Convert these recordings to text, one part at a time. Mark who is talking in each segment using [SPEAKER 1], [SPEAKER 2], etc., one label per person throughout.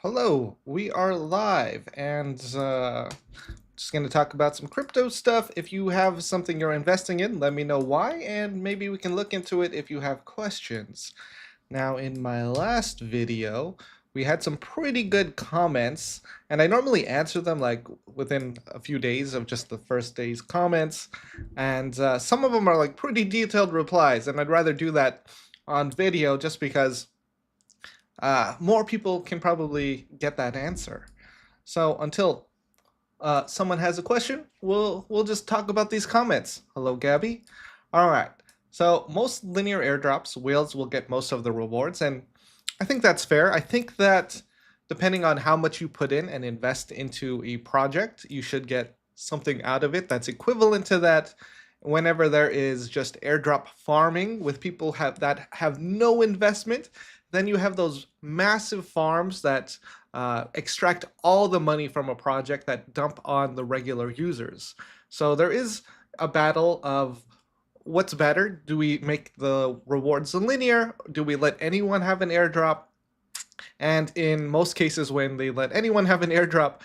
[SPEAKER 1] Hello, we are live and just going to talk about some crypto stuff. If you have something you're investing in, let me know why, and maybe we can look into it if you have questions. Now, in my last video, we had some pretty good comments, and I normally answer them like within a few days of just the first day's comments, and some of them are like pretty detailed replies, and I'd rather do that on video just because more people can probably get that answer. So until someone has a question, we'll just talk about these comments. Hello, Gabby. All right. So most linear airdrops, whales will get most of the rewards, and I think that's fair. I think that depending on how much you put in and invest into a project, you should get something out of it that's equivalent to that. Whenever there is just airdrop farming with people that have no investment, then you have those massive farms that extract all the money from a project that dump on the regular users. So there is a battle of what's better. Do we make the rewards linear? Do we let anyone have an airdrop? And in most cases, when they let anyone have an airdrop,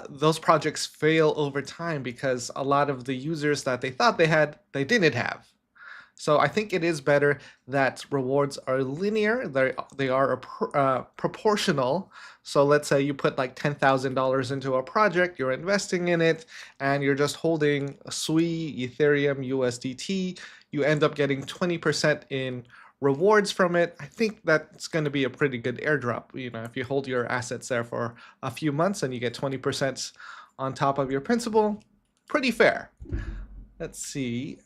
[SPEAKER 1] those projects fail over time because a lot of the users that they thought they had, they didn't have. So I think it is better that rewards are linear. They are proportional. So let's say you put like $10,000 into a project, you're investing in it, and you're just holding SUI, Ethereum, USDT. You end up getting 20% in rewards from it. I think that's going to be a pretty good airdrop. You know, if you hold your assets there for a few months and you get 20% on top of your principal, pretty fair. Let's see.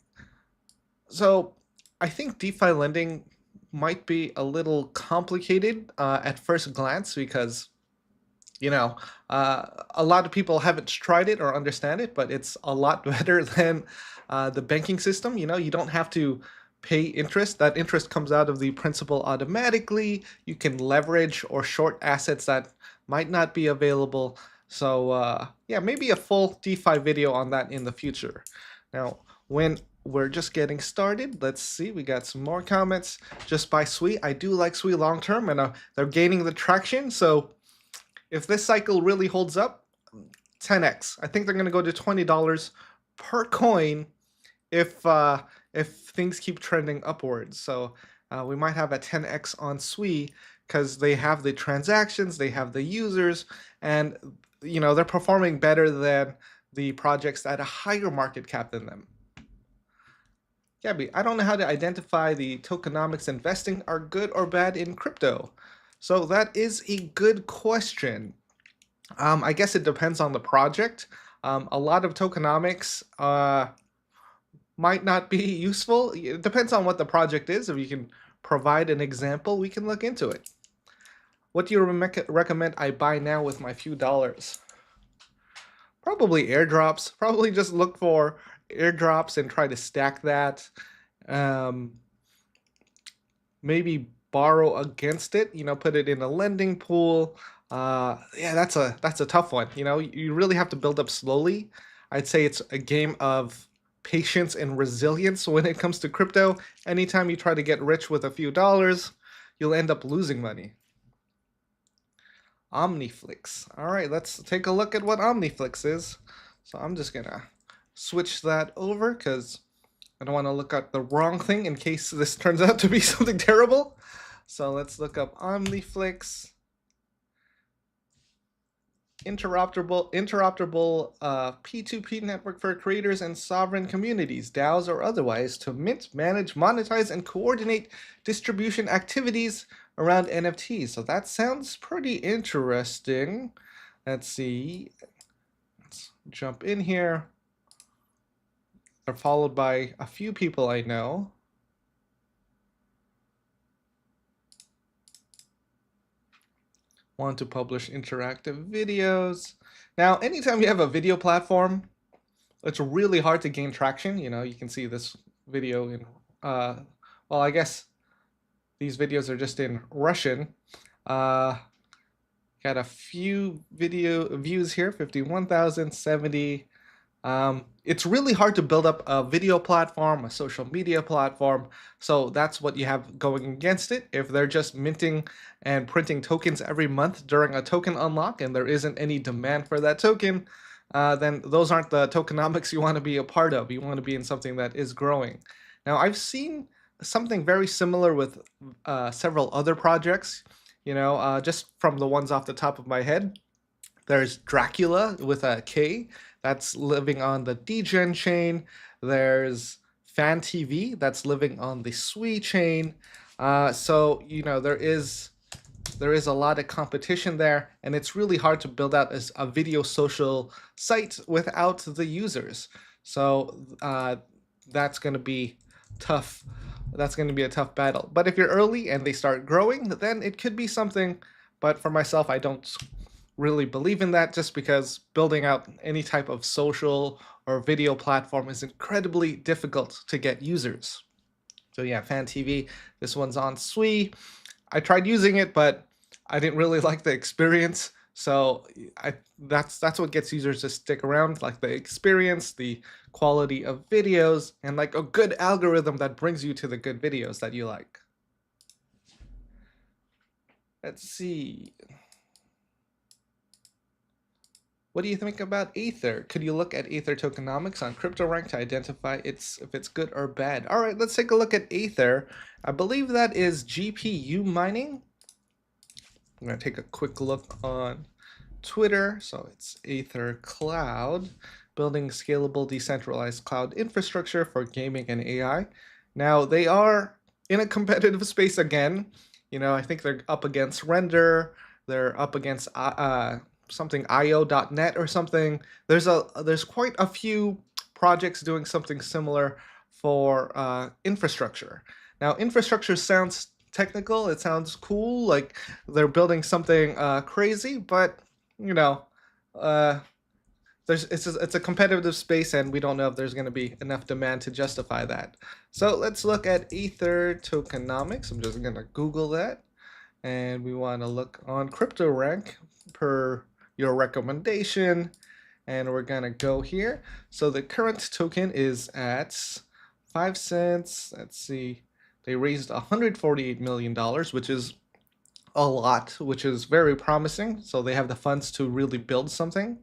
[SPEAKER 1] So I think DeFi lending might be a little complicated at first glance because, a lot of people haven't tried it or understand it, but it's a lot better than the banking system. You know, you don't have to pay interest. That interest comes out of the principal automatically. You can leverage or short assets that might not be available. So yeah, maybe a full DeFi video on that in the future. Now, when we're just getting started, let's see, we got some more comments just by SUI. I do like SUI long term, and they're gaining the traction. So if this cycle really holds up, 10x. I think they're going to go to $20 per coin if things keep trending upwards. So we might have a 10x on SUI because they have the transactions, they have the users, and they're performing better than the projects at a higher market cap than them. Gabby, I don't know how to identify the tokenomics investing are good or bad in crypto. So that is a good question. I guess it depends on the project. A lot of tokenomics might not be useful. It depends on what the project is. If you can provide an example, we can look into it. What do you recommend I buy now with my few dollars? Probably airdrops. Probably just look for airdrops and try to stack that. Maybe borrow against it. Put it in a lending pool. Yeah, that's a tough one. You really have to build up slowly. I'd say it's a game of patience and resilience when it comes to crypto. Anytime you try to get rich with a few dollars, you'll end up losing money. OmniFlix. All right, let's take a look at what OmniFlix is. So I'm just gonna switch that over because I don't want to look at the wrong thing in case this turns out to be something terrible. So let's look up OmniFlix. Interoperable P2P network for creators and sovereign communities, DAOs or otherwise, to mint, manage, monetize, and coordinate distribution activities around NFTs. So that sounds pretty interesting. Let's see. Let's jump in here. They're followed by a few people I know. Want to publish interactive videos. Now, anytime you have a video platform, it's really hard to gain traction. You can see this video in, well, I guess these videos are just in Russian. Got a few video views here, 51,070. It's really hard to build up a video platform, a social media platform. So that's what you have going against it. If they're just minting and printing tokens every month during a token unlock and there isn't any demand for that token, then those aren't the tokenomics you want to be a part of. You want to be in something that is growing. Now, I've seen something very similar with several other projects, just from the ones off the top of my head. There's Dracula with a K that's living on the DGen chain. There's Fan TV that's living on the Sui chain. So there is a lot of competition there, and it's really hard to build out as a video social site without the users. So that's going to be tough. That's going to be a tough battle. But if you're early and they start growing, then it could be something. But for myself, I don't really believe in that, just because building out any type of social or video platform is incredibly difficult to get users. So yeah, Fan TV, this one's on Sui. I tried using it, but I didn't really like the experience. So that's what gets users to stick around, like the experience, the quality of videos, and like a good algorithm that brings you to the good videos that you like. Let's see. What do you think about Aethir? Could you look at Aethir tokenomics on CryptoRank to identify if it's good or bad? All right, let's take a look at Aethir. I believe that is GPU mining. I'm going to take a quick look on Twitter. So it's Aethir Cloud, building scalable decentralized cloud infrastructure for gaming and AI. Now, they are in a competitive space again. I think they're up against Render. They're up against something io.net or something. There's quite a few projects doing something similar for infrastructure. Now, infrastructure sounds technical. It sounds cool, like they're building something crazy, but it's a competitive space, and we don't know if there's going to be enough demand to justify that. So let's look at Aethir tokenomics. I'm just going to Google that, and we want to look on CryptoRank per your recommendation, and we're gonna go here. So the current token is at 5 cents. Let's see, they raised $148 million, which is a lot, which is very promising. So they have the funds to really build something.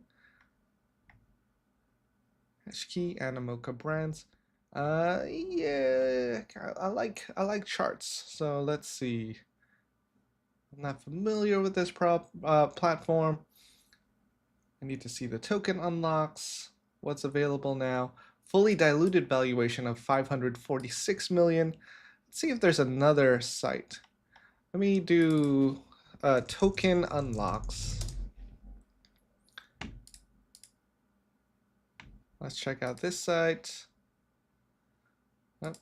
[SPEAKER 1] Hashkey, Animoca brands. Yeah, I like charts. So let's see. I'm not familiar with this platform. I need to see the token unlocks, what's available now. Fully diluted valuation of 546 million. Let's see if there's another site. Let me do token unlocks. Let's check out this site. Oh.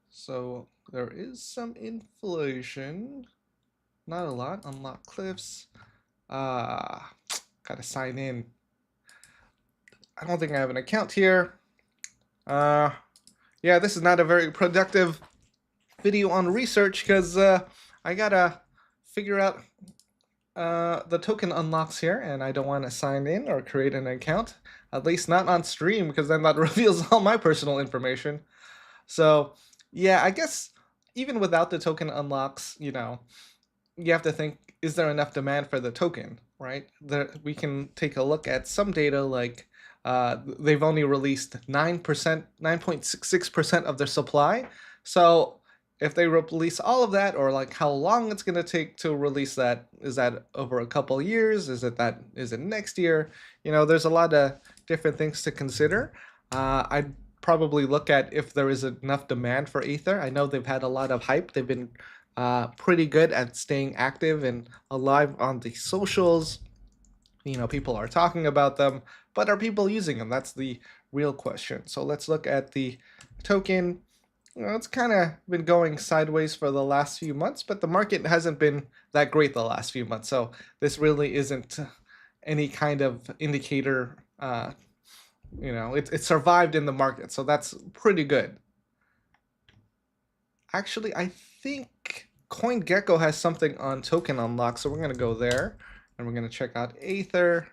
[SPEAKER 1] So there is some inflation. Not a lot. Unlock cliffs. Gotta sign in. I don't think I have an account here. Yeah, this is not a very productive video on research, because I gotta figure out the token unlocks here, and I don't want to sign in or create an account, at least not on stream, because then that reveals all my personal information. So yeah, I guess even without the token unlocks, you have to think, is there enough demand for the token, right? We can take a look at some data, like they've only released 9.66% of their supply. So if they release all of that, or like how long it's going to take to release that, is that over a couple years? Is it next year? There's a lot of different things to consider. I'd probably look at if there is enough demand for Aethir. I know they've had a lot of hype. They've been pretty good at staying active and alive on the socials. People are talking about them, but are people using them? That's the real question. So let's look at the token. It's kind of been going sideways for the last few months, but the market hasn't been that great the last few months. So this really isn't any kind of indicator. It survived in the market, so that's pretty good. Actually, I think CoinGecko has something on token unlock, so we're going to go there, and we're going to check out Aethir.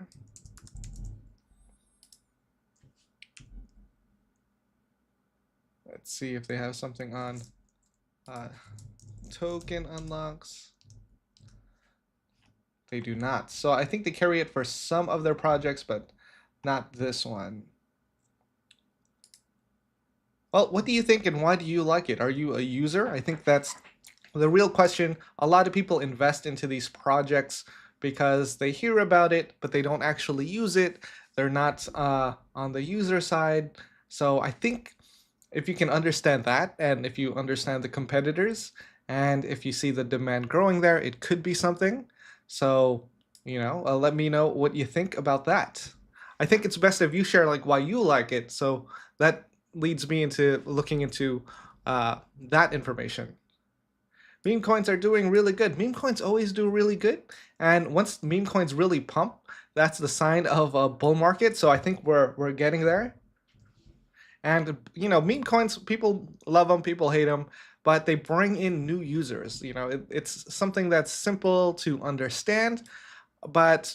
[SPEAKER 1] Let's see if they have something on token unlocks. They do not. So I think they carry it for some of their projects, but not this one. Well, what do you think and why do you like it? Are you a user? I think that's the real question. A lot of people invest into these projects because they hear about it, but they don't actually use it. They're not on the user side. So I think if you can understand that, and if you understand the competitors, and if you see the demand growing there, it could be something. So, let me know what you think about that. I think it's best if you share like why you like it. So that leads me into looking into that information. Meme coins are doing really good. Meme coins always do really good. And once meme coins really pump, that's the sign of a bull market. So I think we're getting there. And meme coins, people love them, people hate them, but they bring in new users. It's something that's simple to understand, but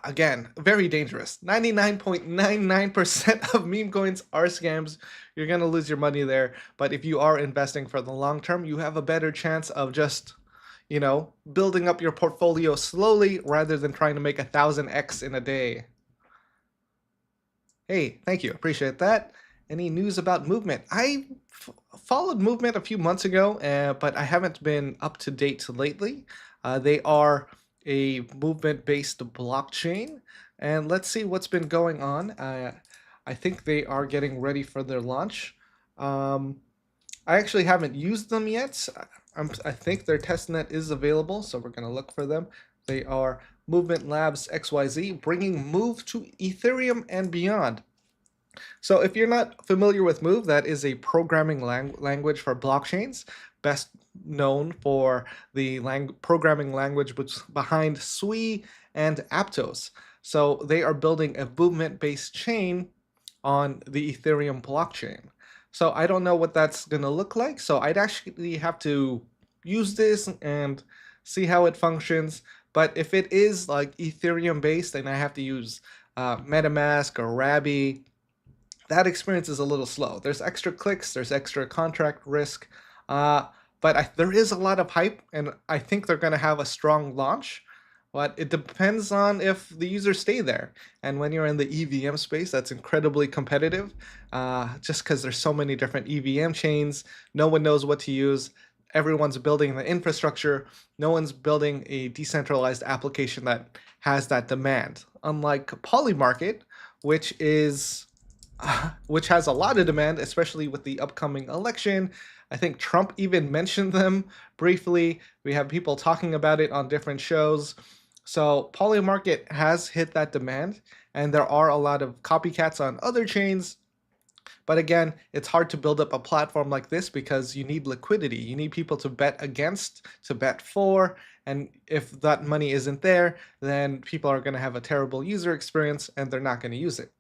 [SPEAKER 1] again, very dangerous. 99.99% of meme coins are scams. You're gonna lose your money there. But if you are investing for the long term, you have a better chance of just, building up your portfolio slowly rather than trying to make 1000x in a day. Hey, thank you. Appreciate that. Any news about Movement? I followed Movement a few months ago, but I haven't been up to date lately. They are a movement-based blockchain, and let's see what's been going on. I think they are getting ready for their launch. I actually haven't used them yet. I think their testnet is available, so we're going to look for them. They are Movement Labs XYZ, bringing Move to Ethereum and beyond. So if you're not familiar with Move, that is a programming language for blockchains, best known for the programming language behind Sui and Aptos. So they are building a movement-based chain on the Ethereum blockchain. So I don't know what that's going to look like. So I'd actually have to use this and see how it functions. But if it is like Ethereum based, then I have to use MetaMask or Rabby. That experience is a little slow. There's extra clicks, there's extra contract risk, but there is a lot of hype, and I think they're going to have a strong launch. But it depends on if the users stay there. And when you're in the EVM space, that's incredibly competitive, just because there's so many different EVM chains. No one knows what to use. Everyone's building the infrastructure. No one's building a decentralized application that has that demand. Unlike Polymarket, which has a lot of demand, especially with the upcoming election. I think Trump even mentioned them briefly. We have people talking about it on different shows. So Polymarket has hit that demand, and there are a lot of copycats on other chains. But again, it's hard to build up a platform like this because you need liquidity. You need people to bet against, to bet for, and if that money isn't there, then people are going to have a terrible user experience and they're not going to use it.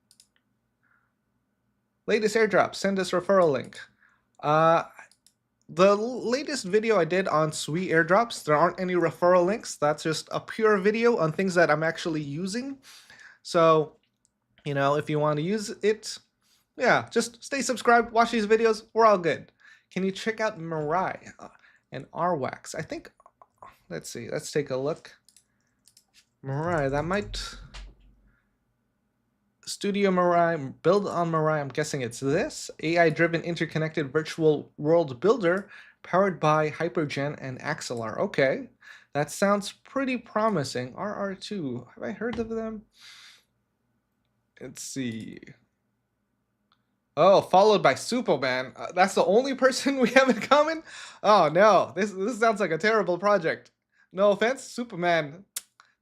[SPEAKER 1] Latest airdrop, send us referral link. The latest video I did on Sui airdrops, there aren't any referral links. That's just a pure video on things that I'm actually using. So, if you want to use it, yeah, just stay subscribed, watch these videos. We're all good. Can you check out Mirai and RWAX? I think, let's see, let's take a look. Mirai, that might... Studio Mirai, build on Mirai, I'm guessing it's this. AI-driven interconnected virtual world builder powered by Hypergen and Axelar. Okay, that sounds pretty promising. RR2, have I heard of them? Let's see. Oh, followed by Superman. That's the only person we have in common? Oh no, this sounds like a terrible project. No offense, Superman.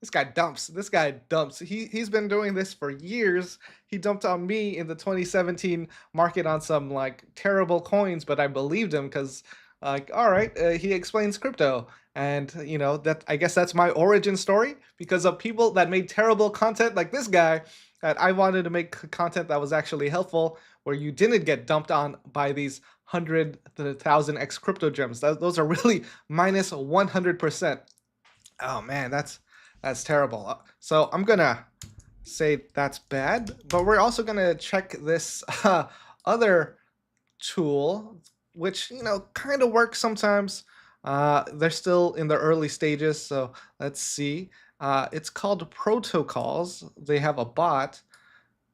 [SPEAKER 1] This guy dumps. He's been doing this for years. He dumped on me in the 2017 market on some like terrible coins, but I believed him because all right, he explains crypto, and that I guess that's my origin story because of people that made terrible content like this guy. That I wanted to make content that was actually helpful, where you didn't get dumped on by these 100 to 1000x crypto gems. Those are really minus 100%. Oh man, that's terrible. So I'm gonna say that's bad, but we're also gonna check this other tool, which, kind of works sometimes. They're still in the early stages, so let's see. It's called Protocols. They have a bot,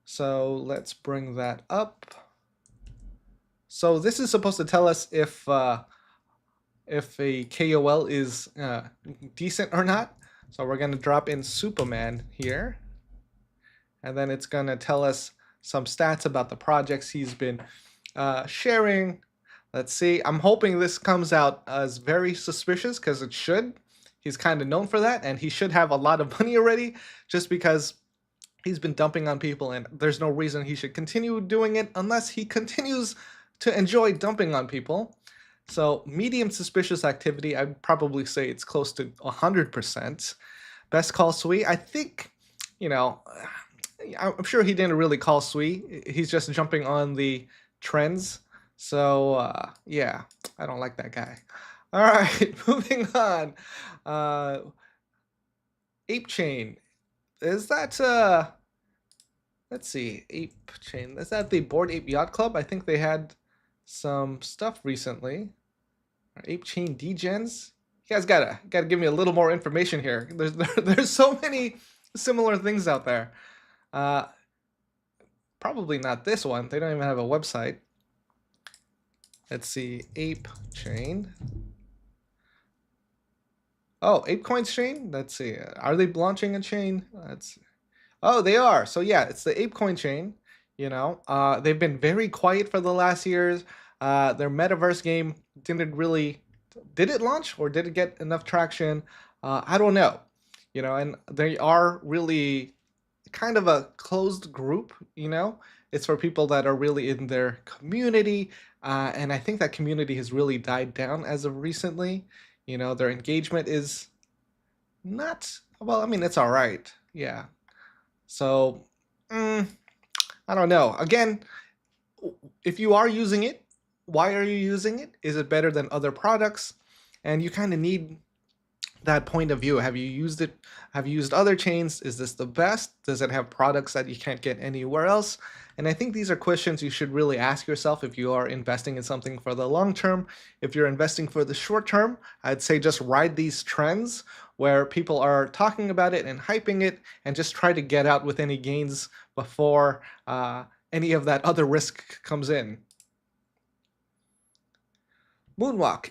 [SPEAKER 1] so let's bring that up. So this is supposed to tell us if a KOL is decent or not. So we're going to drop in Superman here, and then it's going to tell us some stats about the projects he's been sharing. Let's see. I'm hoping this comes out as very suspicious, because it should. He's kind of known for that, and he should have a lot of money already, just because he's been dumping on people, and there's no reason he should continue doing it unless he continues to enjoy dumping on people. So medium suspicious activity, I'd probably say it's close to 100%. Best call Sui, I think, I'm sure he didn't really call Sui. He's just jumping on the trends. So yeah, I don't like that guy. All right, moving on. ApeChain, is that let's see, ApeChain, is that the Bored Ape Yacht Club? I think they had some stuff recently. ApeChain degens. You guys gotta give me a little more information here. There's so many similar things out there. Probably not this one. They don't even have a website. Let's see, ApeChain. Oh, ApeCoin's chain. Let's see. Are they launching a chain? Let's see. Oh, they are. So yeah, it's the ApeCoin chain. They've been very quiet for the last years. Their metaverse game didn't really, did it launch or did it get enough traction? I don't know. And they are really kind of a closed group. It's for people that are really in their community, and I think that community has really died down as of recently. Their engagement is not, well, I mean, it's all right. Yeah. So, I don't know. Again, if you are using it, why are you using it? Is it better than other products? And you kind of need that point of view. Have you used it? Have you used other chains? Is this the best? Does it have products that you can't get anywhere else? And I think these are questions you should really ask yourself if you are investing in something for the long term. If you're investing for the short term, I'd say just ride these trends where people are talking about it and hyping it, and just try to get out with any gains before any of that other risk comes in. Moonwalk,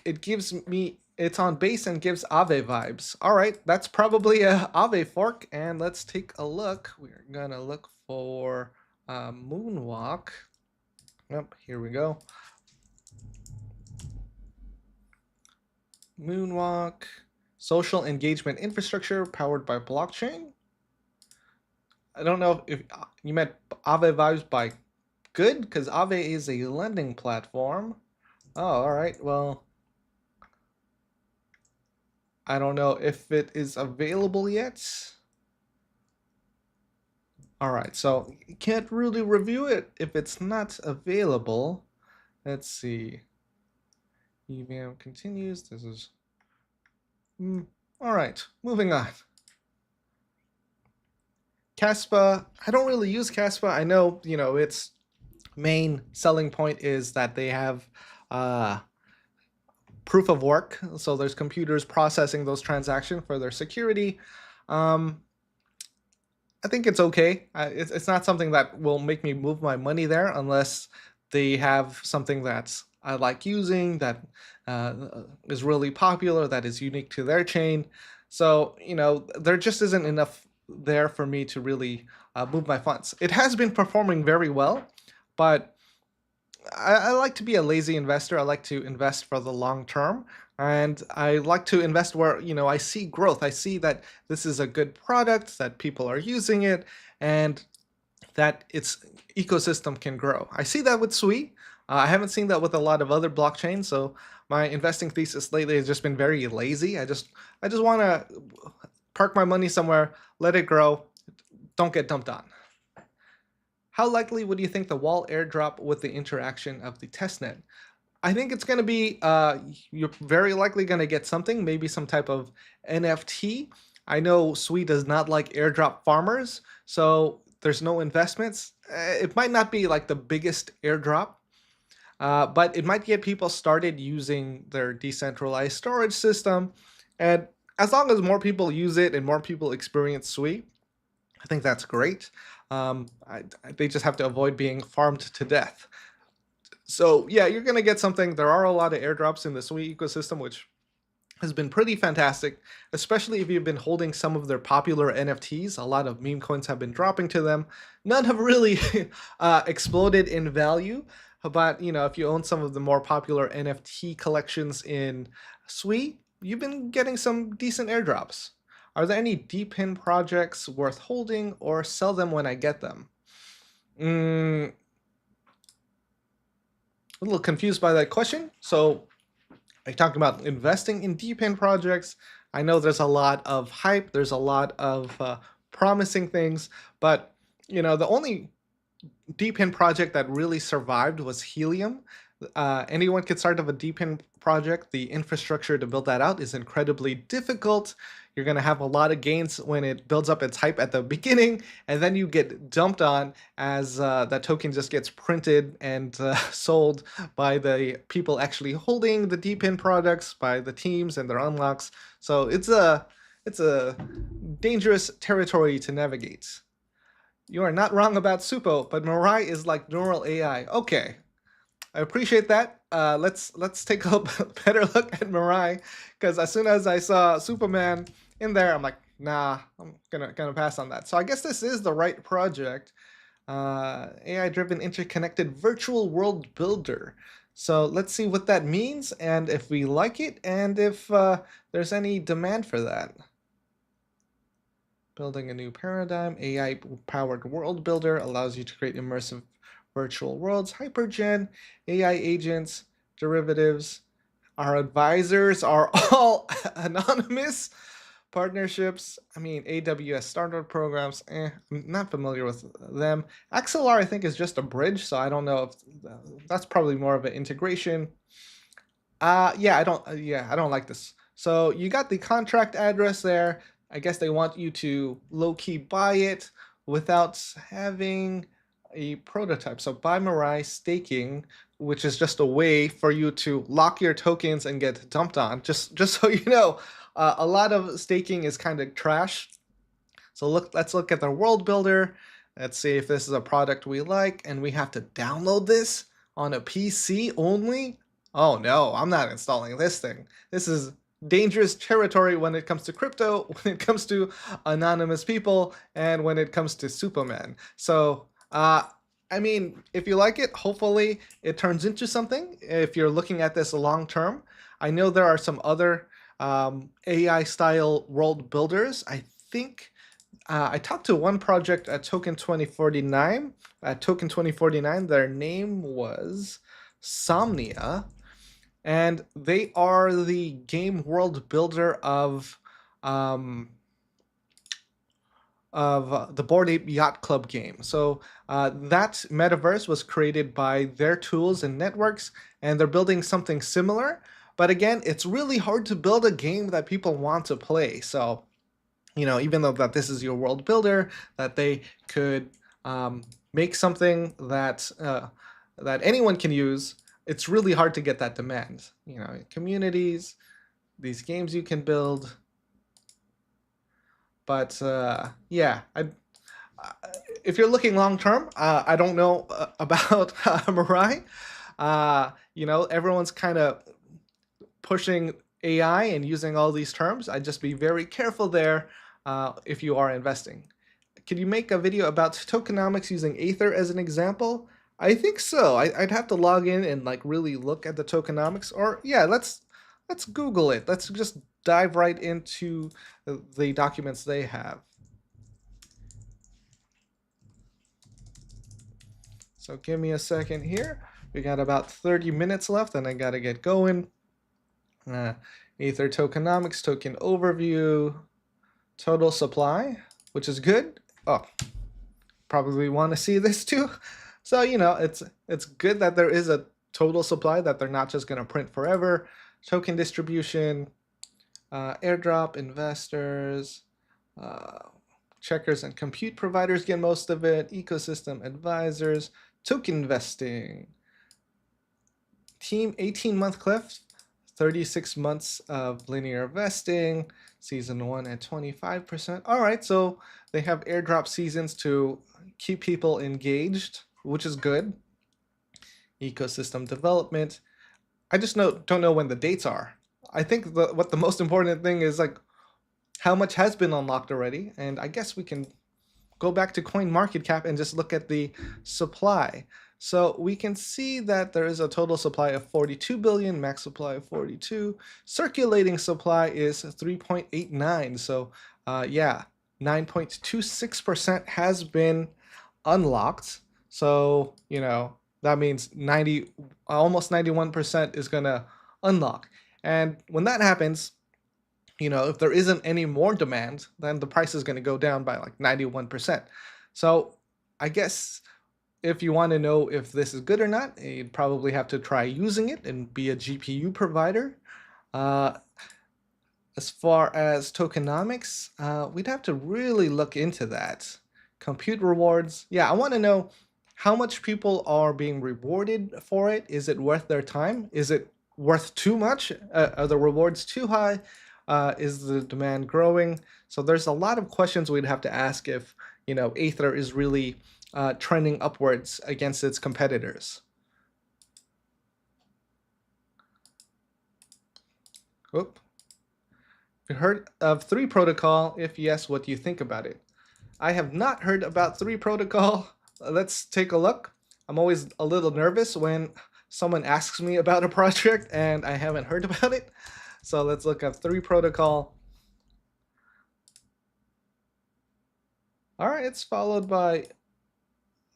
[SPEAKER 1] it's on base and gives Aave vibes. All right, that's probably a Aave fork, and let's take a look. We're gonna look for Moonwalk. Yep, here we go. Moonwalk, social engagement infrastructure powered by blockchain. I don't know if you meant Aave vibes by good, because Aave is a lending platform. Oh, all right, well, I don't know if it is available yet. All right, so you can't really review it if it's not available. Let's see. EVM continues. This is... all right, moving on. Kaspa, I don't really use Kaspa. I know, its main selling point is that they have proof of work. So there's computers processing those transactions for their security. I think it's okay. It's not something that will make me move my money there unless they have something that I like using, that is really popular, that is unique to their chain. So, there just isn't enough there for me to really move my funds. It has been performing very well, but I like to be a lazy investor. I like to invest for the long term, and I like to invest where, I see growth. I see that this is a good product, that people are using it, and that its ecosystem can grow. I see that with Sui. I haven't seen that with a lot of other blockchains, so my investing thesis lately has just been very lazy. I just want to park my money somewhere, let it grow, don't get dumped on. How likely would you think the wall airdrop with the interaction of the testnet? I think it's going to be, you're very likely going to get something, maybe some type of NFT. I know Sui does not like airdrop farmers, so there's no investments. It might not be like the biggest airdrop. but it might get people started using their decentralized storage system. And as long as more people use it and more people experience Sui, I think that's great. They just have to avoid being farmed to death. So yeah, you're going to get something. There are a lot of airdrops in the Sui ecosystem, which has been pretty fantastic, especially if you've been holding some of their popular NFTs. A lot of meme coins have been dropping to them. None have really exploded in value, but if you own some of the more popular NFT collections in Sui, you've been getting some decent airdrops. Are there any DePIN projects worth holding, or sell them when I get them? A little confused by that question. So I talked about investing in DePIN projects. I know there's a lot of hype, there's a lot of promising things, but the only DePIN project that really survived was Helium. Anyone can start up a DePIN project. The infrastructure to build that out is incredibly difficult. You're going to have a lot of gains when it builds up its hype at the beginning, and then you get dumped on as that token just gets printed and sold by the people actually holding the DePIN products, by the teams and their unlocks. So it's a dangerous territory to navigate. You are not wrong about Supo, but Mirai is like neural AI. Okay, I appreciate that. Let's take a better look at Mirai, because as soon as I saw Superman in there, I'm like, nah, I'm gonna pass on that. So I guess this is the right project. AI-driven interconnected virtual world builder. So let's see what that means, and if we like it, and if there's any demand for that. Building a new paradigm, AI-powered world builder allows you to create immersive virtual worlds, hypergen, AI agents, derivatives. Our advisors are all anonymous. Partnerships, I mean, AWS startup programs, I'm not familiar with them. XLR, I think, is just a bridge, so I don't know if that's probably more of an integration. Yeah, I don't like this. So you got the contract address there. I guess they want you to low-key buy it without having a prototype. So buy Mirai staking, which is just a way for you to lock your tokens and get dumped on. Just so you know, a lot of staking is kind of trash. So let's look at the world builder. Let's see if this is a product we like, and we have to download this on a PC only. Oh no, I'm not installing this thing. This is dangerous territory when it comes to crypto, when it comes to anonymous people, and when it comes to Superman. So, I mean, if you like it, hopefully it turns into something. If you're looking at this long term, I know there are some other AI style world builders. I think I talked to one project at Token 2049. At Token 2049, their name was Somnia, and they are the game world builder of the Bored Ape Yacht Club game. So that metaverse was created by their tools and networks, and they're building something similar. But again, it's really hard to build a game that people want to play. So, even though that this is your world builder, that they could make something that that anyone can use, it's really hard to get that demand. Communities, these games you can build. But yeah, if you're looking long term, I don't know about Mirai. Everyone's kind of pushing AI and using all these terms. I'd just be very careful there if you are investing. Could you make a video about tokenomics using Aethir as an example? I think so. I'd have to log in and really look at the tokenomics. Or yeah, let's Google it. Let's just dive right into the documents they have. So give me a second here. We got about 30 minutes left, and I gotta get going. Aethir tokenomics, token overview, total supply, which is good. Oh, probably want to see this too. So it's good that there is a total supply, that they're not just going to print forever. Token distribution, airdrop, investors, checkers and compute providers get most of it. Ecosystem advisors, token investing. team 18-month cliff, 36 months of linear vesting, season 1 at 25%. All right, so they have airdrop seasons to keep people engaged, which is good. Ecosystem development. I just don't know when the dates are. I think what the most important thing is like how much has been unlocked already, and I guess we can go back to CoinMarketCap and just look at the supply. So we can see that there is a total supply of 42 billion, max supply of 42. Circulating supply is 3.89. So yeah, 9.26% has been unlocked. So, you know, that means almost 91% is gonna unlock. And when that happens, you know, if there isn't any more demand, then the price is going to go down by like 91%. So I guess if you want to know if this is good or not, you'd probably have to try using it and be a GPU provider. As far as tokenomics, we'd have to really look into that. Compute rewards. Yeah, I want to know how much people are being rewarded for it. Is it worth their time? Is it worth too much? Are the rewards too high? Is the demand growing? So there's a lot of questions we'd have to ask if, you know, Aethir is really trending upwards against its competitors. Oop. You heard of 3 Protocol? If yes, what do you think about it? I have not heard about 3 Protocol. Let's take a look. I'm always a little nervous when someone asks me about a project and I haven't heard about it. So let's look up 3 Protocol. All right, it's followed by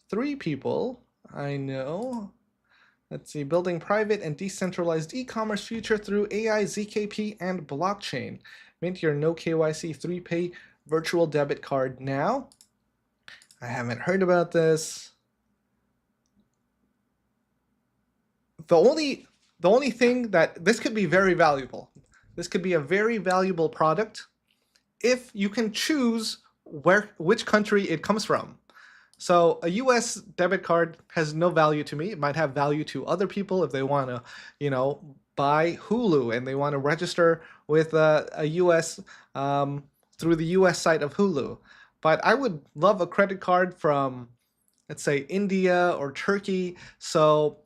[SPEAKER 1] 3 people I know. Let's see, building private and decentralized e-commerce future through AI, ZKP, and blockchain. Mint your no KYC 3Pay virtual debit card now. I haven't heard about this. The only thing that this could be very valuable. This could be a very valuable product if you can choose which country it comes from. So a US debit card has no value to me. It might have value to other people if they want to, you know, buy Hulu and they want to register with a US through the US site of Hulu. But I would love a credit card from, let's say, India or Turkey. So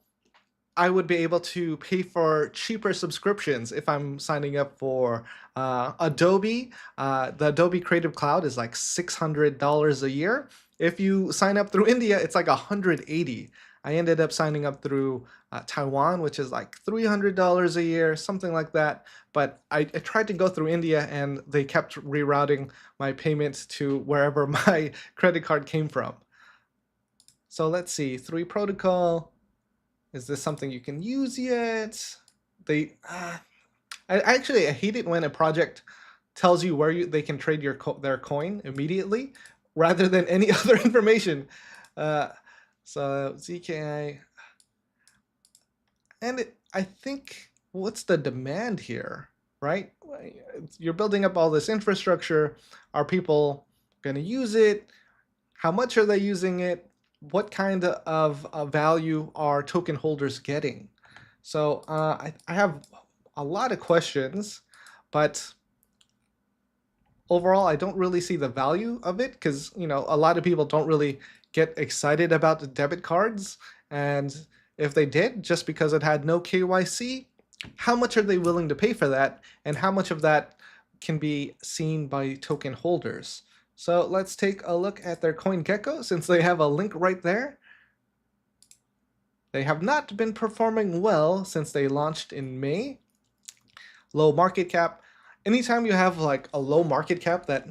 [SPEAKER 1] I would be able to pay for cheaper subscriptions if I'm signing up for Adobe. The Adobe Creative Cloud is like $600 a year. If you sign up through India, it's like $180. I ended up signing up through Taiwan, which is like $300 a year, something like that. But I tried to go through India and they kept rerouting my payments to wherever my credit card came from. So let's see, 3 Protocol. Is this something you can use yet? I hate it when a project tells you where they can trade their coin immediately rather than any other information. So ZKI, and I think what's the demand here, right? You're building up all this infrastructure. Are people going to use it? How much are they using it? What kind of value are token holders getting? So I have a lot of questions, but overall, I don't really see the value of it because, you know, a lot of people don't really get excited about the debit cards. And if they did, just because it had no KYC, how much are they willing to pay for that? And how much of that can be seen by token holders? So let's take a look at their CoinGecko since they have a link right there. They have not been performing well since they launched in May. Low market cap. Anytime you have like a low market cap that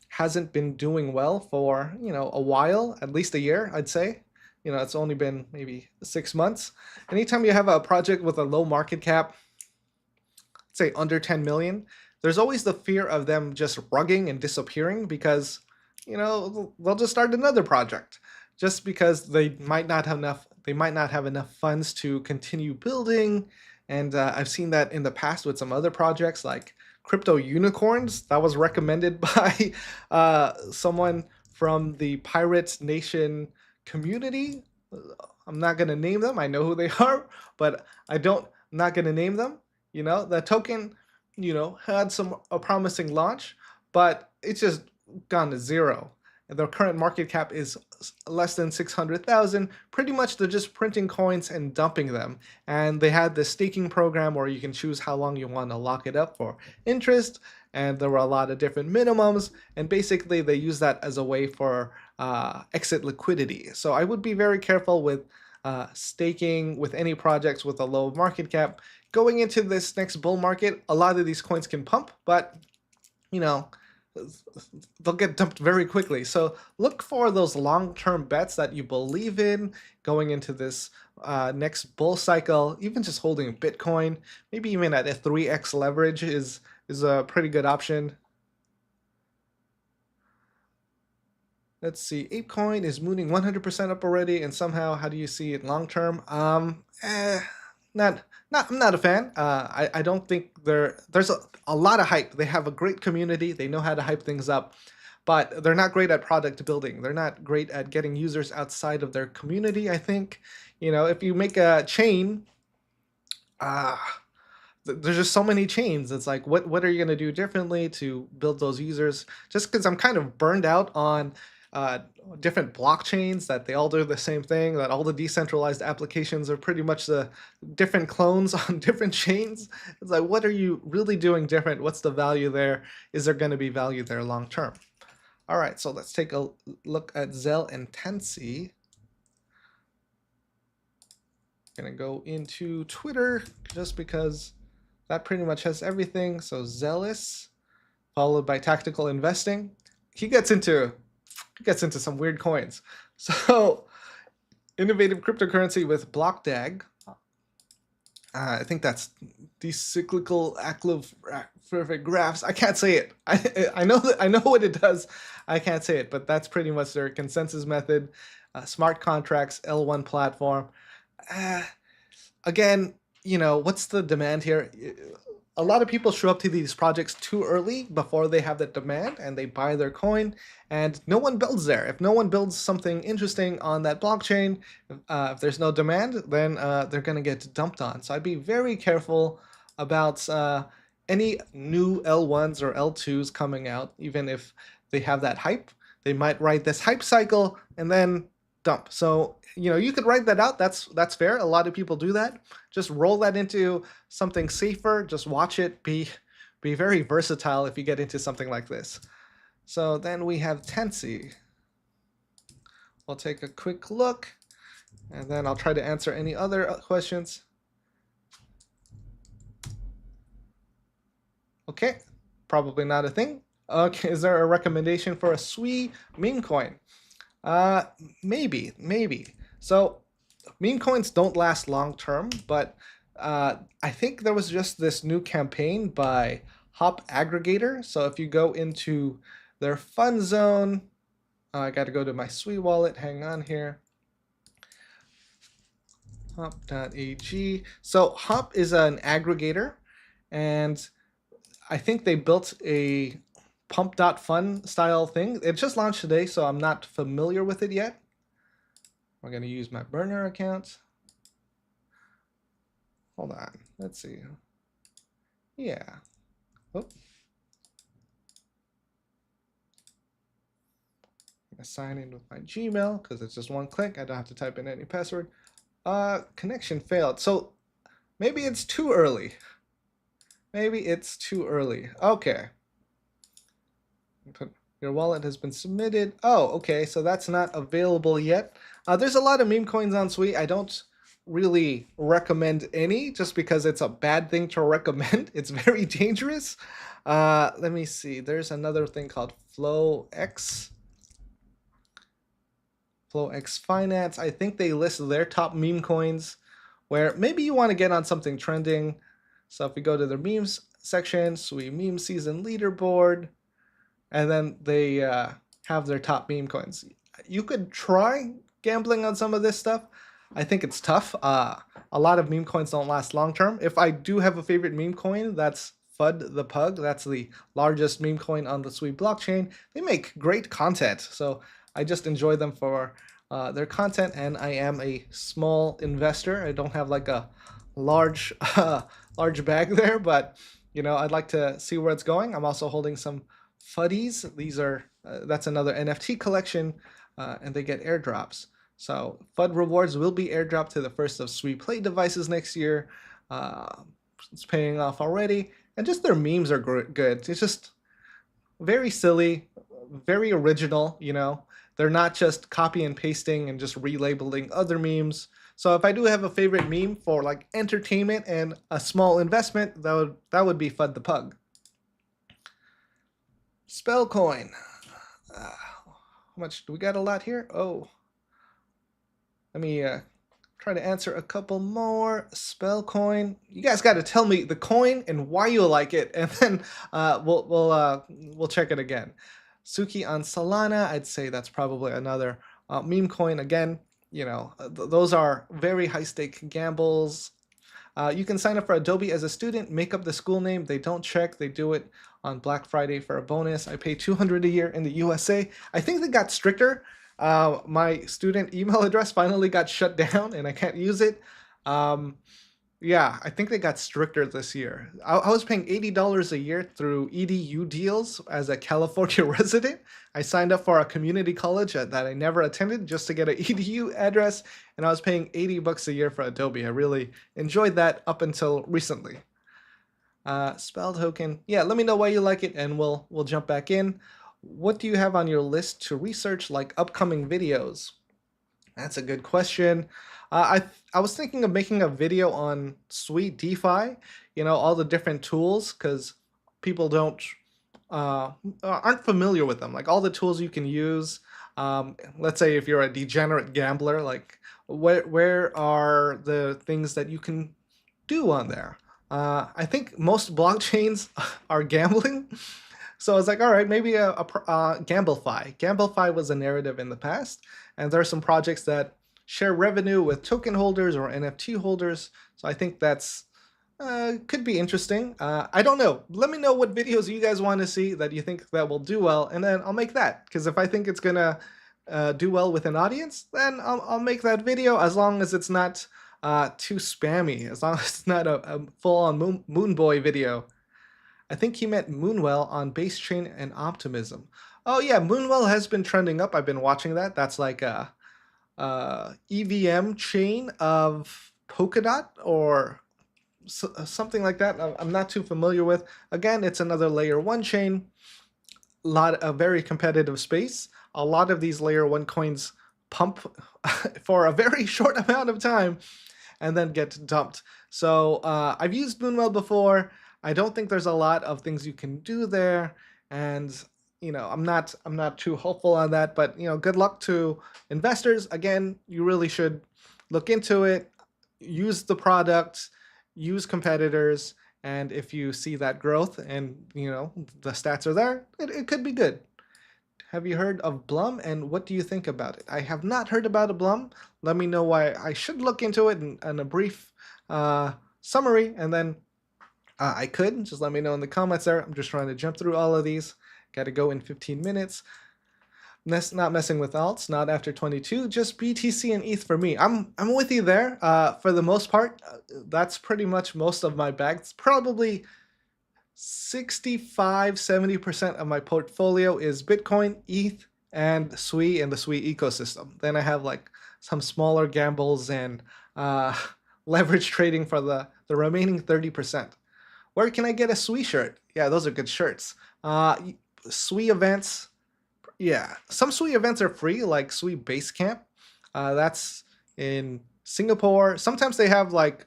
[SPEAKER 1] hasn't been doing well for, you know, a while, at least a year, I'd say. You know, it's only been maybe 6 months. Anytime you have a project with a low market cap, say under 10 million, there's always the fear of them just rugging and disappearing because, you know, they'll just start another project just because they might not have enough funds to continue building. And I've seen that in the past with some other projects like crypto unicorns that was recommended by someone from the Pirate Nation community. I'm not going to name them. I know who they are, but I'm not going to name them. You know, the token, you know, had a promising launch, but it's just gone to zero. And their current market cap is less than 600,000. Pretty much they're just printing coins and dumping them. And they had this staking program where you can choose how long you want to lock it up for interest. And there were a lot of different minimums. And basically they use that as a way for exit liquidity. So I would be very careful with staking with any projects with a low market cap. Going into this next bull market, a lot of these coins can pump, but you know, they'll get dumped very quickly. So look for those long-term bets that you believe in going into this next bull cycle. Even just holding Bitcoin, maybe even at a 3x leverage is a pretty good option. Let's see, ApeCoin is moving 100% up already, and somehow, how do you see it long term? I'm not a fan. I don't think there's a lot of hype. They have a great community. They know how to hype things up, but they're not great at product building. They're not great at getting users outside of their community. I think, you know, if you make a chain, there's just so many chains. It's like, what are you going to do differently to build those users? Just because I'm kind of burned out on different blockchains that they all do the same thing, that all the decentralized applications are pretty much the different clones on different chains. It's like, what are you really doing different? What's the value there? Is there going to be value there long term? All right, so let's take a look at Zell and Tanssi. Gonna go into Twitter just because that pretty much has everything. So Zealous, followed by Tactical Investing. He gets into some weird coins. So innovative cryptocurrency with BlockDAG. I think that's decyclical active graphs. I can't say it. I know what it does. I can't say it, but that's pretty much their consensus method. Smart contracts, L1 platform. Again, you know, what's the demand here? A lot of people show up to these projects too early before they have the demand, and they buy their coin, and no one builds there. If no one builds something interesting on that blockchain, if there's no demand, then they're going to get dumped on. So I'd be very careful about any new L1s or L2s coming out. Even if they have that hype, they might ride this hype cycle and then dump. So, you know, you could write that out. That's fair. A lot of people do that. Just roll that into something safer. Just watch it. Be very versatile if you get into something like this. So then we have Tanssi. We'll take a quick look, and then I'll try to answer any other questions. Okay, probably not a thing. Okay, is there a recommendation for a SWI meme coin? Maybe. So meme coins don't last long term, but I think there was just this new campaign by Hop Aggregator. So if you go into their fund zone, I got to go to my SWI wallet. Hang on here. Hop.ag. So Hop is an aggregator, and I think they built a pump.fun style thing. It just launched today, so I'm not familiar with it yet. We're going to use my burner account. Hold on. Let's see. Yeah. Oh. I'm going to sign in with my Gmail because it's just one click. I don't have to type in any password. Connection failed. So maybe it's too early. Okay. Your wallet has been submitted. Oh, okay, so that's not available yet. There's a lot of meme coins on SWI. I don't really recommend any just because it's a bad thing to recommend. It's very dangerous. Let me see. There's another thing called FlowX Finance. I think they list their top meme coins where maybe you want to get on something trending. So if we go to their memes section, SWI meme season leaderboard, and then they have their top meme coins. You could try gambling on some of this stuff. I think it's tough. A lot of meme coins don't last long term. If I do have a favorite meme coin, that's FUD the Pug. That's the largest meme coin on the SWI blockchain. They make great content, so I just enjoy them for their content, and I am a small investor. I don't have like a large large bag there, but I'd like to see where it's going. I'm also holding some fuddies. These are that's another NFT collection, and they get airdrops. So FUD rewards will be airdropped to the first of Sui Play devices next year. It's paying off already, and just their memes are good. It's just very silly, very original. They're not just copy and pasting and just relabeling other memes. So if I do have a favorite meme for like entertainment and a small investment, that would be FUD the Pug. Spellcoin. How much do we got? A lot here. Oh, let me try to answer a couple more. Spellcoin. You guys got to tell me the coin and why you like it, and then we'll check it again. Suki on Solana. I'd say that's probably another meme coin. Again, those are very high stake gambles. You can sign up for Adobe as a student, make up the school name. They don't check. They do it on Black Friday for a bonus. I pay $200 a year in the USA. I think they got stricter. My student email address finally got shut down and I can't use it. Yeah, I think they got stricter this year. I was paying $80 a year through EDU deals as a California resident. I signed up for a community college that I never attended just to get an EDU address, and I was paying $80 a year for Adobe. I really enjoyed that up until recently. Spell token. Yeah, let me know why you like it, and we'll jump back in. What do you have on your list to research, like upcoming videos? That's a good question. I was thinking of making a video on Sweet DeFi, all the different tools, because people aren't familiar with them. Like all the tools you can use. Let's say if you're a degenerate gambler, like where are the things that you can do on there? I think most blockchains are gambling. So I was like, all right, maybe a Gamblify. Gamblify was a narrative in the past, and there are some projects that share revenue with token holders or NFT holders. So I think that's could be interesting. I don't know. Let me know what videos you guys want to see that you think that will do well, and then I'll make that. Because if I think it's gonna do well with an audience, then I'll make that video, as long as it's not too spammy, as long as it's not a full-on Moon Boy video. I think he meant Moonwell on Base Chain and Optimism. Oh yeah, Moonwell has been trending up. I've been watching that. That's like a EVM chain of Polkadot or something like that. I'm not too familiar with. Again, it's another layer 1 chain. A very competitive space. A lot of these layer 1 coins pump for a very short amount of time and then get dumped. So I've used Moonwell before. I don't think there's a lot of things you can do there, and I'm not too hopeful on that. But good luck to investors. Again, you really should look into it, use the product, use competitors, and if you see that growth and the stats are there, it could be good. Have you heard of Blum, and what do you think about it? I have not heard about a Blum. Let me know why I should look into it in a brief summary, and then I could. Just let me know in the comments there. I'm just trying to jump through all of these. Got to go in 15 minutes. Not messing with alts, not after 22. Just BTC and ETH for me. I'm with you there. For the most part, that's pretty much most of my bags. Probably 65-70% of my portfolio is Bitcoin, ETH, and Sui and the Sui ecosystem. Then I have like some smaller gambles and leverage trading for the remaining 30%. Where can I get a Sui shirt? Yeah, those are good shirts. Sui events. Yeah, some Sui events are free, like Sui Basecamp. That's in Singapore. Sometimes they have like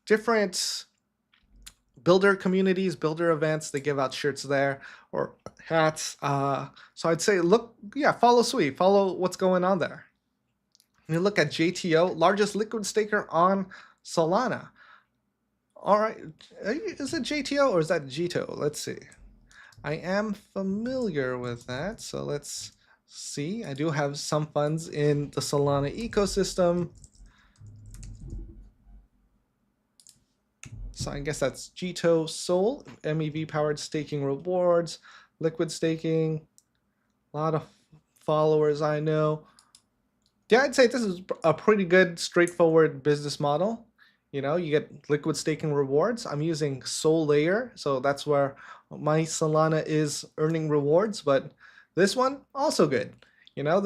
[SPEAKER 1] different builder communities, builder events. They give out shirts there or hats. So I'd say follow Sui. Follow what's going on there. And you look at JTO, largest liquid staker on Solana. All right, is it JTO or is that Jito? Let's see. I am familiar with that, so let's see. I do have some funds in the Solana ecosystem. So I guess that's Jito Sol, MEV powered staking rewards, liquid staking, a lot of followers I know. Yeah, I'd say this is a pretty good, straightforward business model. You know, you get liquid staking rewards. I'm using Sol Layer, so that's where my Solana is earning rewards. But this one also good. You know,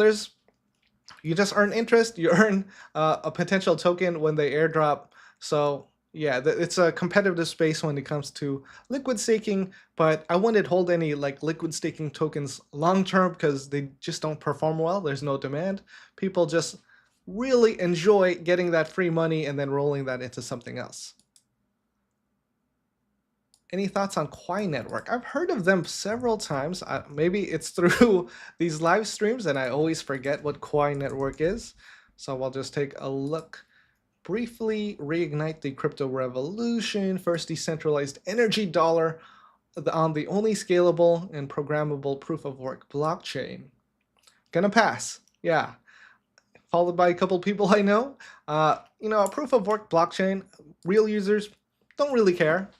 [SPEAKER 1] you just earn interest. You earn a potential token when they airdrop. So yeah, it's a competitive space when it comes to liquid staking. But I wouldn't hold any like liquid staking tokens long term because they just don't perform well. There's no demand. People just really enjoy getting that free money and then rolling that into something else. Any thoughts on Quai Network? I've heard of them several times. Maybe it's through these live streams and I always forget what Quai Network is. So I'll just take a look. Briefly reignite the crypto revolution. First decentralized energy dollar on the only scalable and programmable proof of work blockchain. Gonna pass. Yeah. Followed by a couple people I know. You know, a proof of work blockchain, real users don't really care.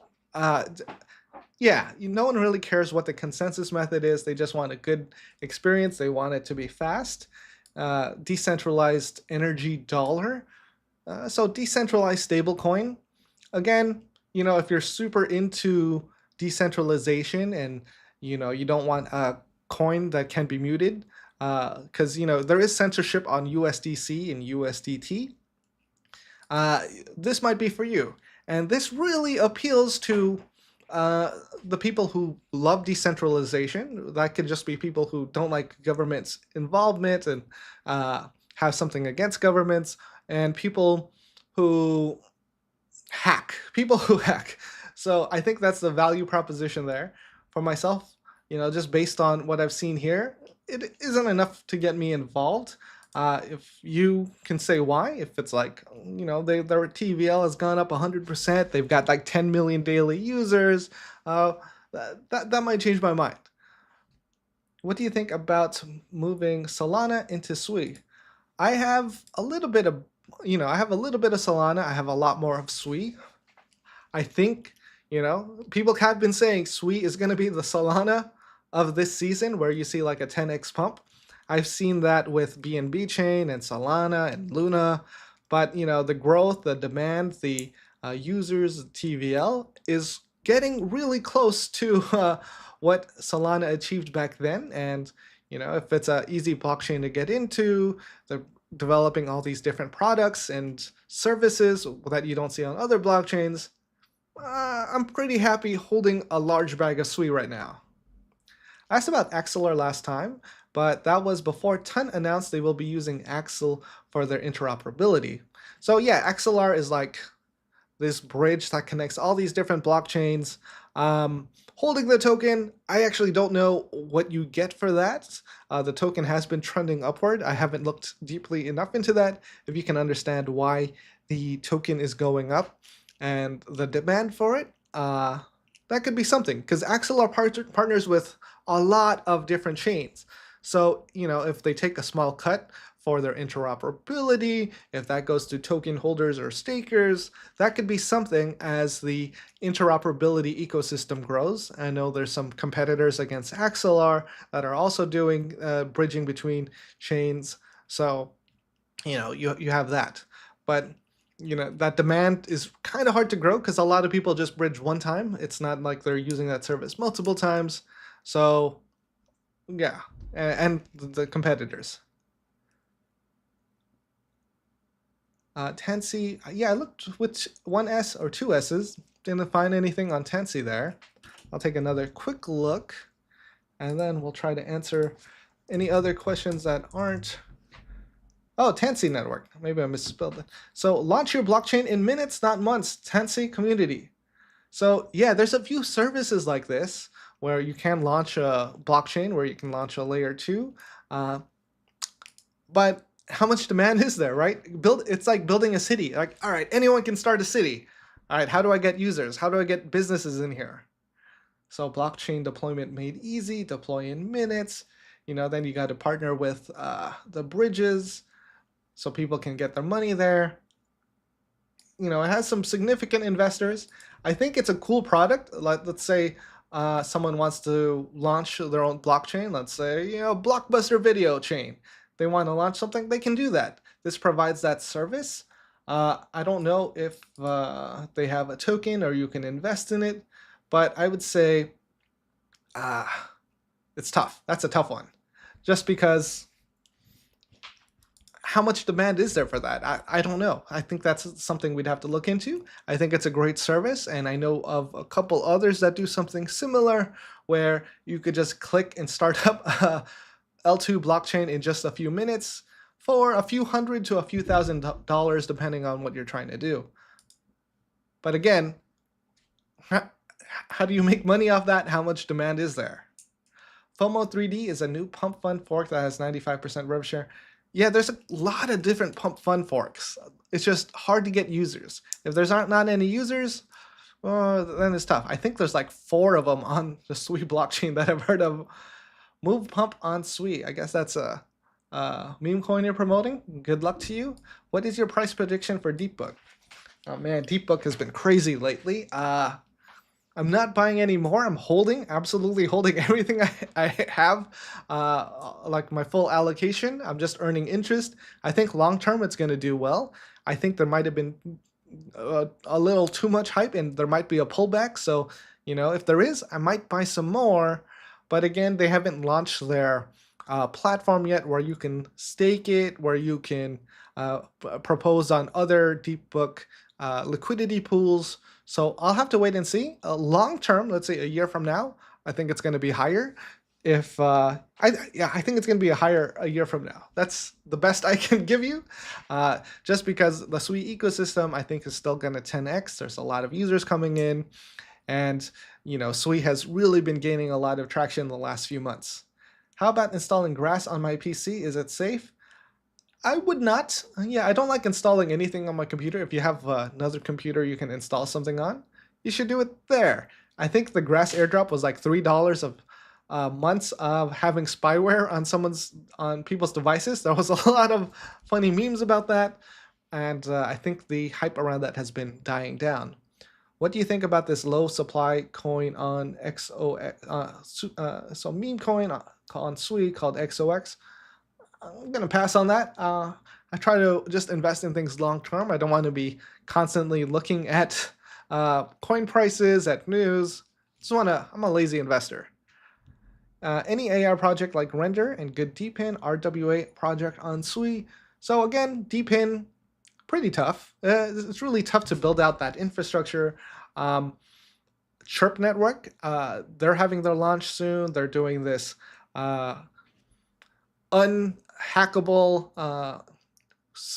[SPEAKER 1] Yeah, no one really cares what the consensus method is. They just want a good experience. They want it to be fast. Decentralized energy dollar. So decentralized stablecoin. Again, you know, if you're super into decentralization and, you know, you don't want a coin that can be muted, because, you know, there is censorship on USDC and USDT. This might be for you. And this really appeals to the people who love decentralization. That could just be people who don't like government's involvement and have something against governments, and people who hack. People who hack. So I think that's the value proposition there. For myself, you know, just based on what I've seen here, it isn't enough to get me involved. If you can say why, if it's like, you know, their TVL has gone up 100%, they've got like 10 million daily users, that might change my mind. What do you think about moving Solana into Sui? I have a little bit of, you know, I have a little bit of Solana. I have a lot more of Sui. I think, you know, people have been saying Sui is going to be the Solana of this season, where you see like a 10x pump. I've seen that with BNB chain and Solana and Luna, but you know, the growth, the demand, the users, TVL is getting really close to what Solana achieved back then. And you know, if it's an easy blockchain to get into, they're developing all these different products and services that you don't see on other blockchains. I'm pretty happy holding a large bag of Sui right now. I asked about Axelar last time, but that was before Ton announced they will be using Axel for their interoperability. So yeah, Axelar is like this bridge that connects all these different blockchains. Holding the token, I actually don't know what you get for that. The token has been trending upward. I haven't looked deeply enough into that. If you can understand why the token is going up and the demand for it, that could be something, because Axelar partners with a lot of different chains. So, you know, if they take a small cut for their interoperability, if that goes to token holders or stakers, that could be something as the interoperability ecosystem grows. I know there's some competitors against Axelar that are also doing bridging between chains. So, you know, you have that. But you know, that demand is kind of hard to grow because a lot of people just bridge one time. It's not like they're using that service multiple times. So yeah, and the competitors. Tanssi, yeah, I looked with one S or two S's. Didn't find anything on Tanssi there. I'll take another quick look, and then we'll try to answer any other questions that aren't. Oh, Tanssi Network. Maybe I misspelled it. So launch your blockchain in minutes, not months. Tanssi community. So yeah, there's a few services like this where you can launch a blockchain, where you can launch a layer 2. But how much demand is there, right? It's like building a city. Like, all right, anyone can start a city. All right, how do I get users? How do I get businesses in here? So blockchain deployment made easy, deploy in minutes. You know, then you got to partner with the bridges so people can get their money there. You know, it has some significant investors. I think it's a cool product. Let's say someone wants to launch their own blockchain. Let's say, you know, Blockbuster video chain. they want to launch something, they can do that. This provides that service. I don't know if they have a token or you can invest in it, but I would say it's tough. That's a tough one. Just because how much demand is there for that? I don't know. I think that's something we'd have to look into. I think it's a great service, and I know of a couple others that do something similar where you could just click and start up a L2 blockchain in just a few minutes for a few $100 to a few $1,000 depending on what you're trying to do. But again, how do you make money off that? How much demand is there? FOMO 3D is a new pump fund fork that has 95% rev share. Yeah, there's a lot of different pump fund forks. It's just hard to get users. If there's not any users, then it's tough. I think there's like 4 of them on the Sui blockchain that I've heard of. Move pump on Sui. I guess that's a meme coin you're promoting. Good luck to you. What is your price prediction for DeepBook? Oh man, DeepBook has been crazy lately. I'm not buying any more. I'm holding, absolutely holding everything I have, like my full allocation. I'm just earning interest. I think long term it's going to do well. I think there might have been a little too much hype and there might be a pullback. So, you know, if there is, I might buy some more. But again, they haven't launched their platform yet where you can stake it, where you can propose on other DeepBook liquidity pools. So I'll have to wait and see. Long term, let's say a year from now, I think it's going to be higher. If I think it's going to be higher a year from now. That's the best I can give you. Just because the Sui ecosystem, I think, is still going to 10x. There's a lot of users coming in, and you know, Sui has really been gaining a lot of traction in the last few months. How about installing Grass on my PC? Is it safe? I would not. Yeah, I don't like installing anything on my computer. If you have another computer you can install something on, you should do it there. I think the Grass airdrop was like $3 of months of having spyware on people's devices. There was a lot of funny memes about that, and I think the hype around that has been dying down. What do you think about this low supply coin on so meme coin on Sui called XOX? I'm going to pass on that. I try to just invest in things long term. I don't want to be constantly looking at coin prices, at news. I'm a lazy investor. Any AI project like Render and good DePIN, RWA project on Sui. So again, DePIN, pretty tough. It's really tough to build out that infrastructure. Chirp Network, they're having their launch soon. They're doing this unhackable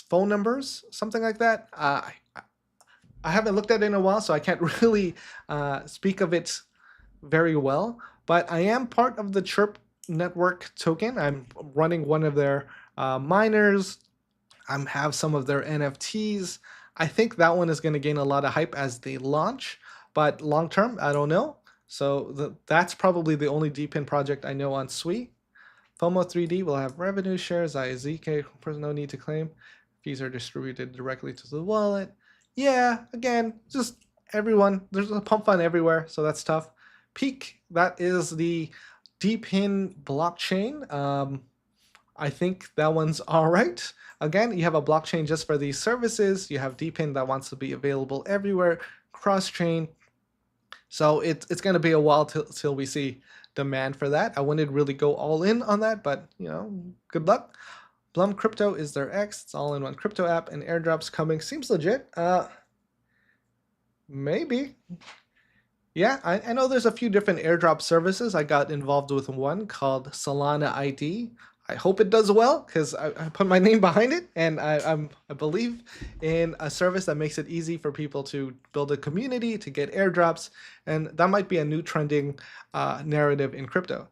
[SPEAKER 1] phone numbers, something like that. I haven't looked at it in a while, so I can't really speak of it very well. But I am part of the Chirp Network token. I'm running one of their miners. I have some of their NFTs. I think that one is going to gain a lot of hype as they launch, but long term, I don't know. So that's probably the only DePIN project I know on Sui. FOMO 3D will have revenue shares, ZK, no need to claim. Fees are distributed directly to the wallet. Yeah, again, just everyone. There's a pump fund everywhere, so that's tough. Peak, that is the DePIN blockchain. I think that one's all right. Again, you have a blockchain just for these services. You have DePIN that wants to be available everywhere, cross-chain. So it's going to be a while till we see demand for that. I wouldn't really go all in on that, but you know, good luck. Blum Crypto is their X. It's all-in-one crypto app, and airdrops coming. Seems legit. Maybe. Yeah, I know there's a few different airdrop services. I got involved with one called Solana ID. I hope it does well because I put my name behind it, and I believe in a service that makes it easy for people to build a community, to get airdrops, and that might be a new trending narrative in crypto.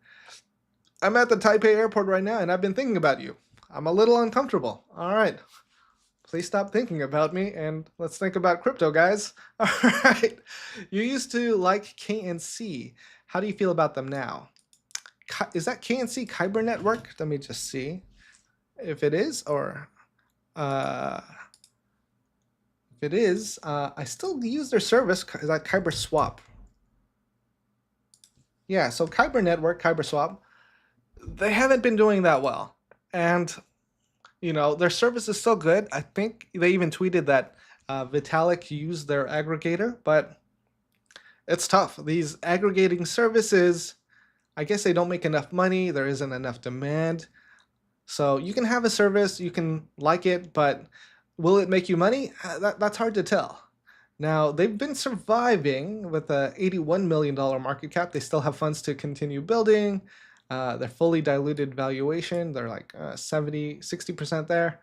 [SPEAKER 1] I'm at the Taipei airport right now, and I've been thinking about you. I'm a little uncomfortable. All right. Please stop thinking about me, and let's think about crypto, guys. All right. You used to like KNC. How do you feel about them now? Is that KNC Kyber Network? Let me just see if it is, or if it is, I still use their service. Is that Kyber Swap? Yeah, so Kyber Network, Kyber Swap, they haven't been doing that well. And their service is still good. I think they even tweeted that Vitalik used their aggregator, but it's tough. These aggregating services, I guess they don't make enough money. There isn't enough demand. So you can have a service, you can like it, but will it make you money? That's hard to tell. Now, they've been surviving with a $81 million market cap. They still have funds to continue building. Their fully diluted valuation, they're like 70, 60% there.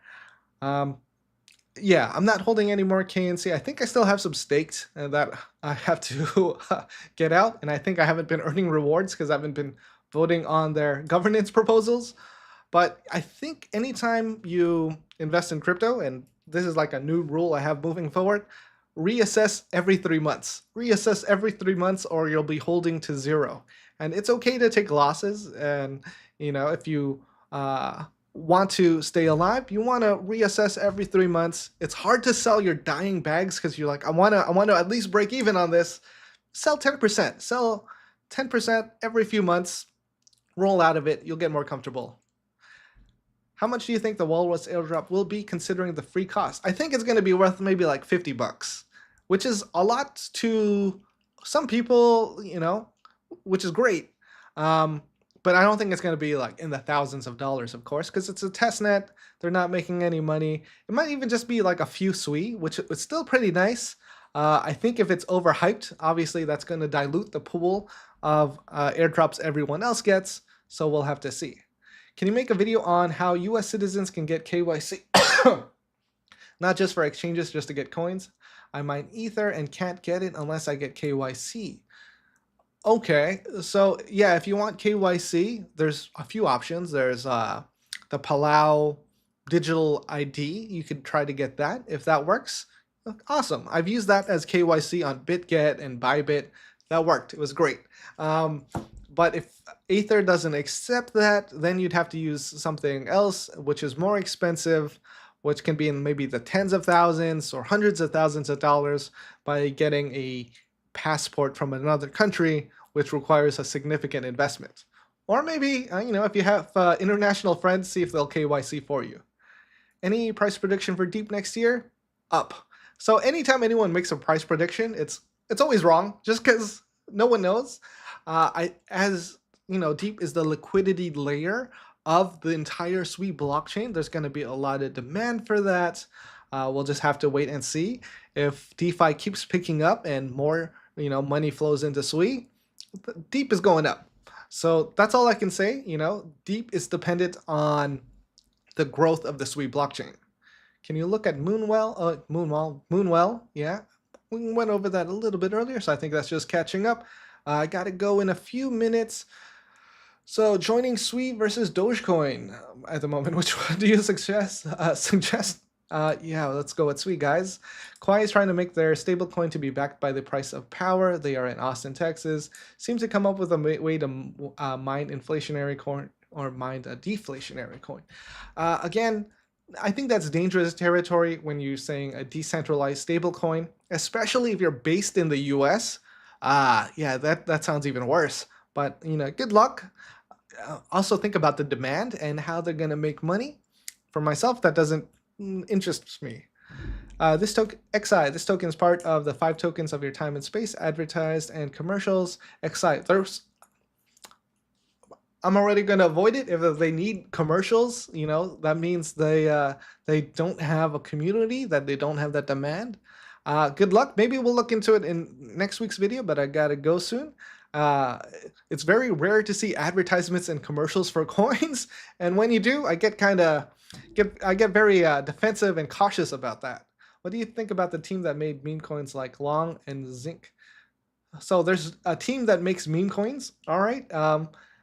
[SPEAKER 1] Yeah, I'm not holding any more KNC. I think I still have some stakes that I have to get out. And I think I haven't been earning rewards because I haven't been voting on their governance proposals. But I think anytime you invest in crypto, and this is like a new rule I have moving forward, reassess every 3 months. Reassess every 3 months or you'll be holding to zero. And it's okay to take losses. And, if you want to stay alive, you want to reassess every 3 months. It's hard to sell your dying bags because you're like, I want to at least break even on this. Sell 10%. Sell 10% every few months. Roll out of it. You'll get more comfortable. How much do you think the Walrus airdrop will be considering the free cost? I think it's going to be worth maybe like $50, which is a lot to some people, which is great. But I don't think it's going to be like in the thousands of dollars, of course, because it's a test net. They're not making any money. It might even just be like a few SWI, which is still pretty nice. I think if it's overhyped, obviously that's going to dilute the pool of airdrops everyone else gets. So we'll have to see. Can you make a video on how US citizens can get KYC? Not just for exchanges, just to get coins. I mine Aethir and can't get it unless I get KYC. Okay, so yeah, if you want KYC, there's a few options. There's the Palau digital ID. You could try to get that. If that works, awesome. I've used that as KYC on BitGet and Bybit. That worked. It was great. But if Aethir doesn't accept that, then you'd have to use something else, which is more expensive, which can be in maybe the tens of thousands or hundreds of thousands of dollars by getting a passport from another country, which requires a significant investment. Or maybe, if you have international friends, see if they'll KYC for you. Any price prediction for Deep next year? Up. So anytime anyone makes a price prediction, it's always wrong, just because no one knows. Deep is the liquidity layer of the entire SWI blockchain. There's going to be a lot of demand for that. We'll just have to wait and see if DeFi keeps picking up and more money flows into SWI. Deep is going up. So that's all I can say. Deep is dependent on the growth of the SWI blockchain. Can you look at Moonwell? Yeah, we went over that a little bit earlier, so I think that's just catching up. I gotta go in a few minutes. So joining SWI versus Dogecoin at the moment. Which one do you suggest? Yeah, let's go with SWI, guys. Quai is trying to make their stablecoin to be backed by the price of power. They are in Austin, Texas. Seems to come up with a way to mine inflationary coin or mine a deflationary coin. Again, I think that's dangerous territory when you're saying a decentralized stablecoin, especially if you're based in the US. Yeah, that sounds even worse. But good luck. Also think about the demand and how they're gonna make money. For myself, that doesn't interest me. This token is part of the 5 tokens of your time and space, advertised and commercials. I'm already gonna avoid it. If they need commercials, that means they don't have a community, that they don't have that demand. Good luck. Maybe we'll look into it in next week's video, but I gotta go soon. It's very rare to see advertisements and commercials for coins, and when you do, I get very defensive and cautious about that. What do you think about the team that made meme coins like Long and Zinc? So there's a team that makes meme coins. All right,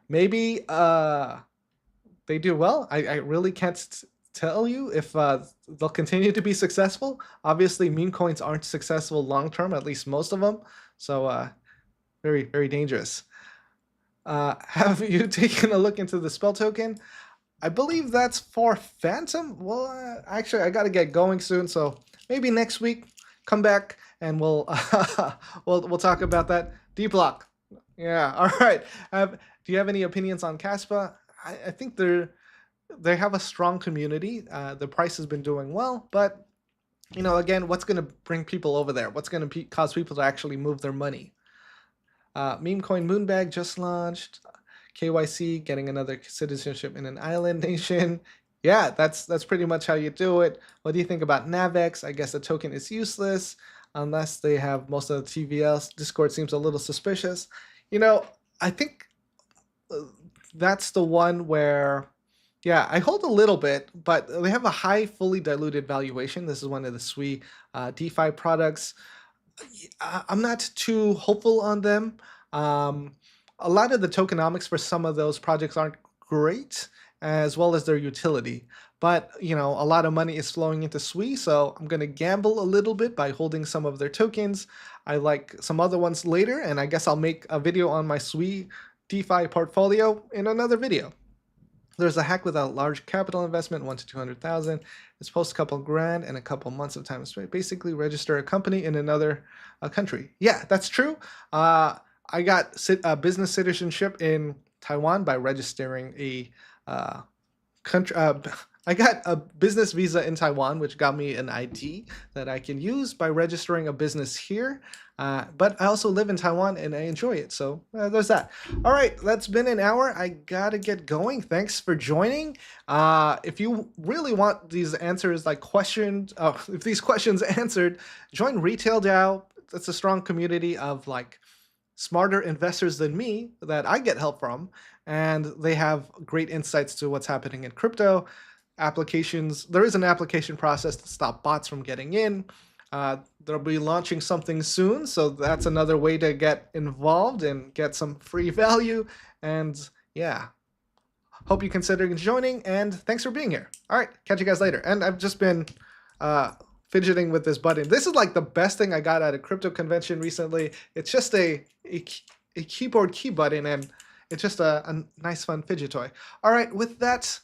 [SPEAKER 1] maybe they do well. I really can't tell you if they'll continue to be successful. Obviously, meme coins aren't successful long term, at least most of them. So very, very dangerous. Have you taken a look into the spell token? I believe that's for Phantom. Well, actually, I got to get going soon, so maybe next week come back and we'll we'll talk about that. DeepBook. Yeah. All right. Do you have any opinions on Kaspa? I think they have a strong community. The price has been doing well, but again, what's going to bring people over there? What's going to cause people to actually move their money? Meme coin Moonbag just launched. KYC getting another citizenship in an island nation. Yeah, that's pretty much how you do it. What do you think about Navex? I guess the token is useless unless they have most of the TVLs. Discord seems a little suspicious. I think that's the one where, yeah, I hold a little bit, but they have a high fully diluted valuation. This is one of the SWI DeFi products. I'm not too hopeful on them. A lot of the tokenomics for some of those projects aren't great, as well as their utility. But, a lot of money is flowing into SWI, so I'm going to gamble a little bit by holding some of their tokens. I like some other ones later, and I guess I'll make a video on my SWI DeFi portfolio in another video. There's a hack without large capital investment, 1 to 200,000. It's post a couple grand and a couple months of time. So basically register a company in another country. Yeah, that's true. I got business citizenship in Taiwan by registering a country. I got a business visa in Taiwan, which got me an ID that I can use by registering a business here. But I also live in Taiwan and I enjoy it. So there's that. All right, that's been an hour. I gotta get going. Thanks for joining. If you really want these answers, like questions, if these questions answered, join Retail DAO. That's a strong community of like smarter investors than me that I get help from. And they have great insights to what's happening in crypto. Applications, there is an application process to stop bots from getting in. They'll be launching something soon, so that's another way to get involved and get some free value. And yeah, hope you consider joining, and thanks for being here. All right, catch you guys later. And I've just been fidgeting with this button. This is like the best thing I got at a crypto convention recently. It's just a keyboard key button, and it's just a nice fun fidget toy. All right, with that,